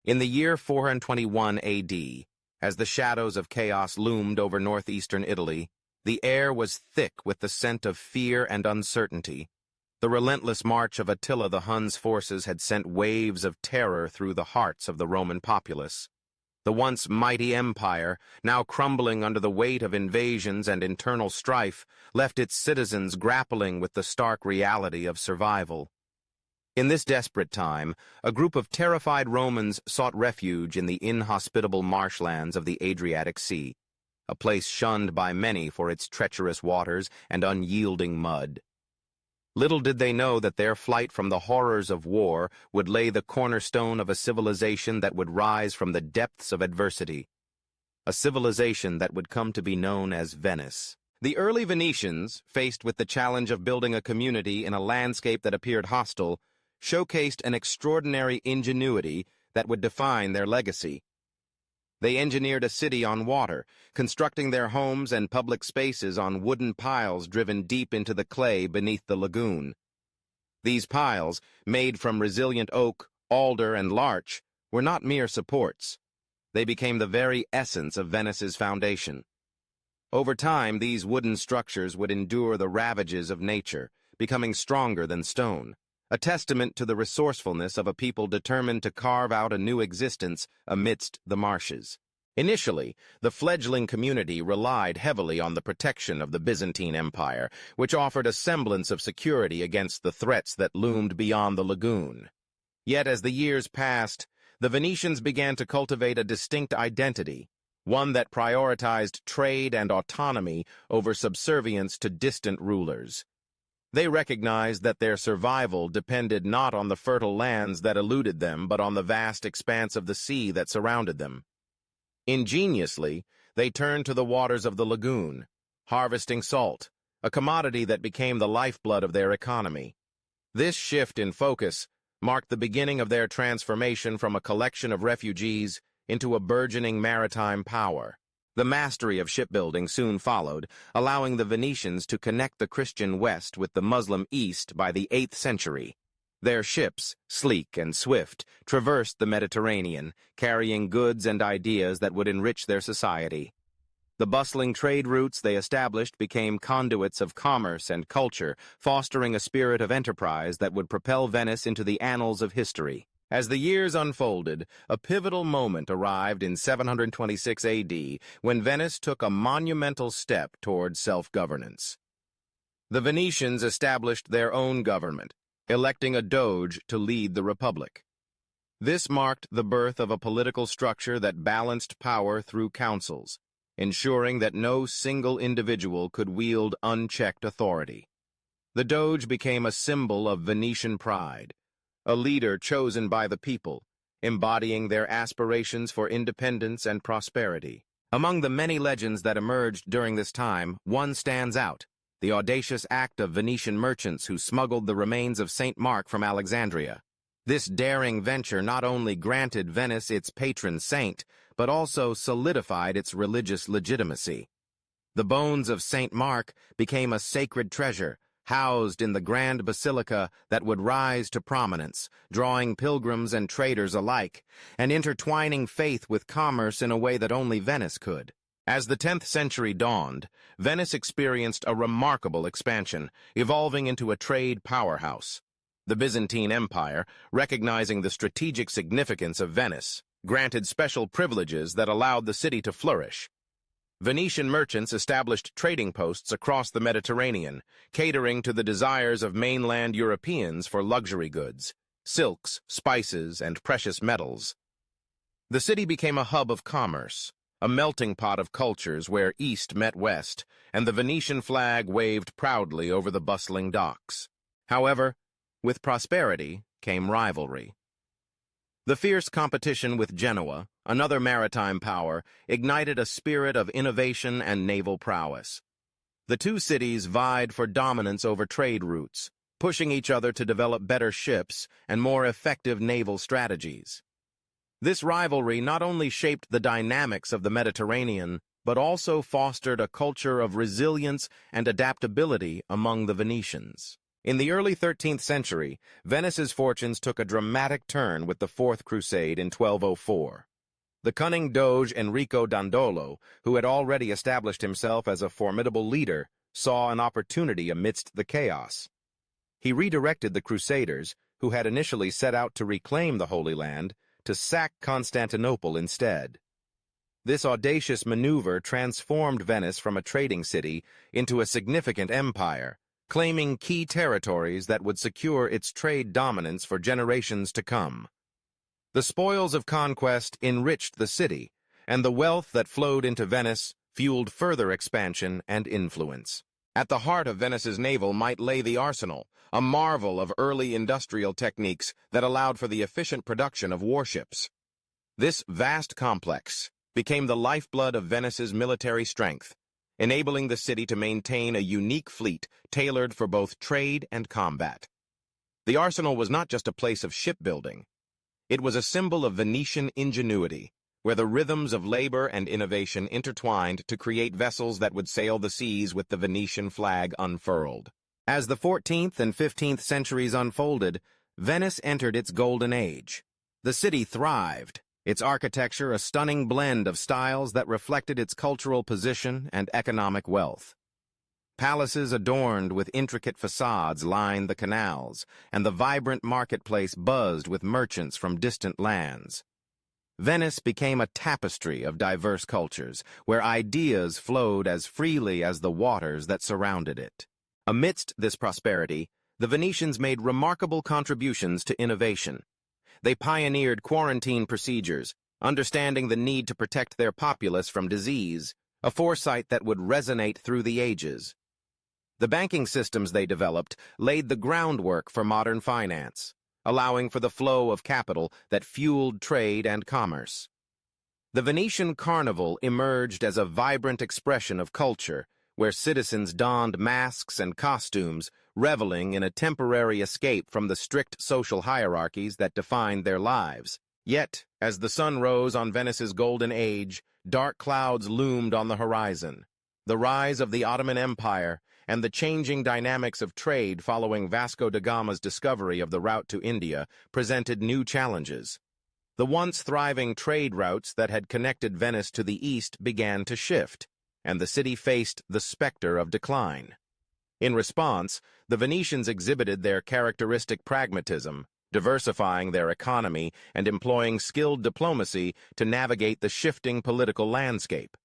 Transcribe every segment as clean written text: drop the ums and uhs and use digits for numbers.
In the year 421 AD, as the shadows of chaos loomed over northeastern Italy, the air was thick with the scent of fear and uncertainty. The relentless march of Attila the Hun's forces had sent waves of terror through the hearts of the Roman populace. The once mighty empire, now crumbling under the weight of invasions and internal strife, left its citizens grappling with the stark reality of survival. In this desperate time, a group of terrified Romans sought refuge in the inhospitable marshlands of the Adriatic Sea, a place shunned by many for its treacherous waters and unyielding mud. Little did they know that their flight from the horrors of war would lay the cornerstone of a civilization that would rise from the depths of adversity, a civilization that would come to be known as Venice. The early Venetians, faced with the challenge of building a community in a landscape that appeared hostile, showcased an extraordinary ingenuity that would define their legacy. They engineered a city on water, constructing their homes and public spaces on wooden piles driven deep into the clay beneath the lagoon. These piles, made from resilient oak, alder, and larch, were not mere supports. They became the very essence of Venice's foundation. Over time, these wooden structures would endure the ravages of nature, becoming stronger than stone, a testament to the resourcefulness of a people determined to carve out a new existence amidst the marshes. Initially, the fledgling community relied heavily on the protection of the Byzantine Empire, which offered a semblance of security against the threats that loomed beyond the lagoon. Yet as the years passed, the Venetians began to cultivate a distinct identity, one that prioritized trade and autonomy over subservience to distant rulers. They recognized that their survival depended not on the fertile lands that eluded them, but on the vast expanse of the sea that surrounded them. Ingeniously, they turned to the waters of the lagoon, harvesting salt, a commodity that became the lifeblood of their economy. This shift in focus marked the beginning of their transformation from a collection of refugees into a burgeoning maritime power. The mastery of shipbuilding soon followed, allowing the Venetians to connect the Christian West with the Muslim East by the 8th century. Their ships, sleek and swift, traversed the Mediterranean, carrying goods and ideas that would enrich their society. The bustling trade routes they established became conduits of commerce and culture, fostering a spirit of enterprise that would propel Venice into the annals of history. As the years unfolded, a pivotal moment arrived in 726 AD when Venice took a monumental step toward self-governance. The Venetians established their own government, electing a doge to lead the republic. This marked the birth of a political structure that balanced power through councils, ensuring that no single individual could wield unchecked authority. The doge became a symbol of Venetian pride, a leader chosen by the people, embodying their aspirations for independence and prosperity. Among the many legends that emerged during this time, one stands out: the audacious act of Venetian merchants who smuggled the remains of St. Mark from Alexandria. This daring venture not only granted Venice its patron saint, but also solidified its religious legitimacy. The bones of St. Mark became a sacred treasure, housed in the grand basilica that would rise to prominence, drawing pilgrims and traders alike, and intertwining faith with commerce in a way that only Venice could. As the 10th century dawned, Venice experienced a remarkable expansion, evolving into a trade powerhouse. The Byzantine Empire, recognizing the strategic significance of Venice, granted special privileges that allowed the city to flourish. Venetian merchants established trading posts across the Mediterranean, catering to the desires of mainland Europeans for luxury goods, silks, spices, and precious metals. The city became a hub of commerce, a melting pot of cultures where East met West, and the Venetian flag waved proudly over the bustling docks. However, with prosperity came rivalry. The fierce competition with Genoa, another maritime power, ignited a spirit of innovation and naval prowess. The two cities vied for dominance over trade routes, pushing each other to develop better ships and more effective naval strategies. This rivalry not only shaped the dynamics of the Mediterranean, but also fostered a culture of resilience and adaptability among the Venetians. In the early 13th century, Venice's fortunes took a dramatic turn with the Fourth Crusade in 1204. The cunning Doge Enrico Dandolo, who had already established himself as a formidable leader, saw an opportunity amidst the chaos. He redirected the Crusaders, who had initially set out to reclaim the Holy Land, to sack Constantinople instead. This audacious maneuver transformed Venice from a trading city into a significant empire, claiming key territories that would secure its trade dominance for generations to come. The spoils of conquest enriched the city, and the wealth that flowed into Venice fueled further expansion and influence. At the heart of Venice's naval might lay the arsenal, a marvel of early industrial techniques that allowed for the efficient production of warships. This vast complex became the lifeblood of Venice's military strength, enabling the city to maintain a unique fleet tailored for both trade and combat. The arsenal was not just a place of shipbuilding. It was a symbol of Venetian ingenuity, where the rhythms of labor and innovation intertwined to create vessels that would sail the seas with the Venetian flag unfurled. As the 14th and 15th centuries unfolded, Venice entered its golden age. The city thrived, its architecture a stunning blend of styles that reflected its cultural position and economic wealth. Palaces adorned with intricate facades lined the canals, and the vibrant marketplace buzzed with merchants from distant lands. Venice became a tapestry of diverse cultures, where ideas flowed as freely as the waters that surrounded it. Amidst this prosperity, the Venetians made remarkable contributions to innovation. They pioneered quarantine procedures, understanding the need to protect their populace from disease, a foresight that would resonate through the ages. The banking systems they developed laid the groundwork for modern finance, allowing for the flow of capital that fueled trade and commerce. The Venetian Carnival emerged as a vibrant expression of culture, where citizens donned masks and costumes, reveling in a temporary escape from the strict social hierarchies that defined their lives. Yet, as the sun rose on Venice's golden age, dark clouds loomed on the horizon. The rise of the Ottoman Empire and the changing dynamics of trade following Vasco da Gama's discovery of the route to India presented new challenges. The once thriving trade routes that had connected Venice to the east began to shift, and the city faced the specter of decline. In response, the Venetians exhibited their characteristic pragmatism, diversifying their economy and employing skilled diplomacy to navigate the shifting political landscape.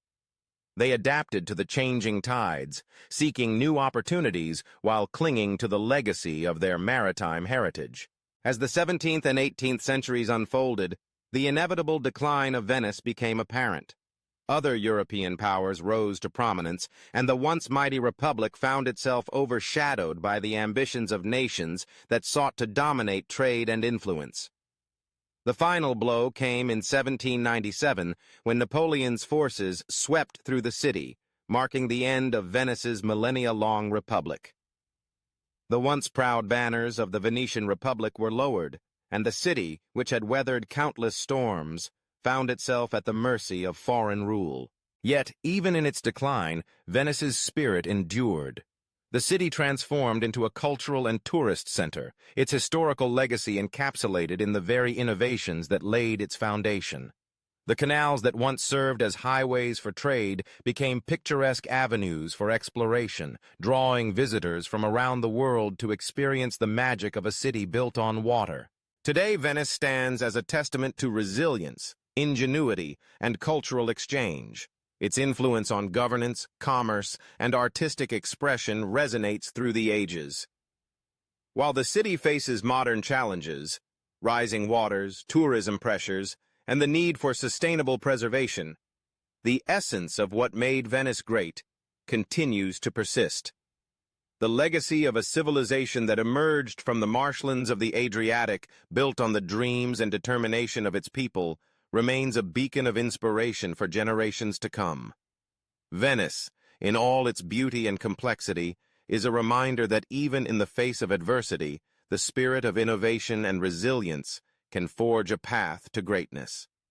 They adapted to the changing tides, seeking new opportunities while clinging to the legacy of their maritime heritage. As the 17th and 18th centuries unfolded, the inevitable decline of Venice became apparent. Other European powers rose to prominence, and the once mighty republic found itself overshadowed by the ambitions of nations that sought to dominate trade and influence. The final blow came in 1797, when Napoleon's forces swept through the city, marking the end of Venice's millennia-long republic. The once proud banners of the Venetian Republic were lowered, and the city, which had weathered countless storms, found itself at the mercy of foreign rule. Yet, even in its decline, Venice's spirit endured. The city transformed into a cultural and tourist center, its historical legacy encapsulated in the very innovations that laid its foundation. The canals that once served as highways for trade became picturesque avenues for exploration, drawing visitors from around the world to experience the magic of a city built on water. Today, Venice stands as a testament to resilience, ingenuity, and cultural exchange. Its influence on governance, commerce, and artistic expression resonates through the ages. While the city faces modern challenges, rising waters, tourism pressures, and the need for sustainable preservation, the essence of what made Venice great continues to persist. The legacy of a civilization that emerged from the marshlands of the Adriatic, built on the dreams and determination of its people, remains a beacon of inspiration for generations to come. Venice, in all its beauty and complexity, is a reminder that even in the face of adversity, the spirit of innovation and resilience can forge a path to greatness.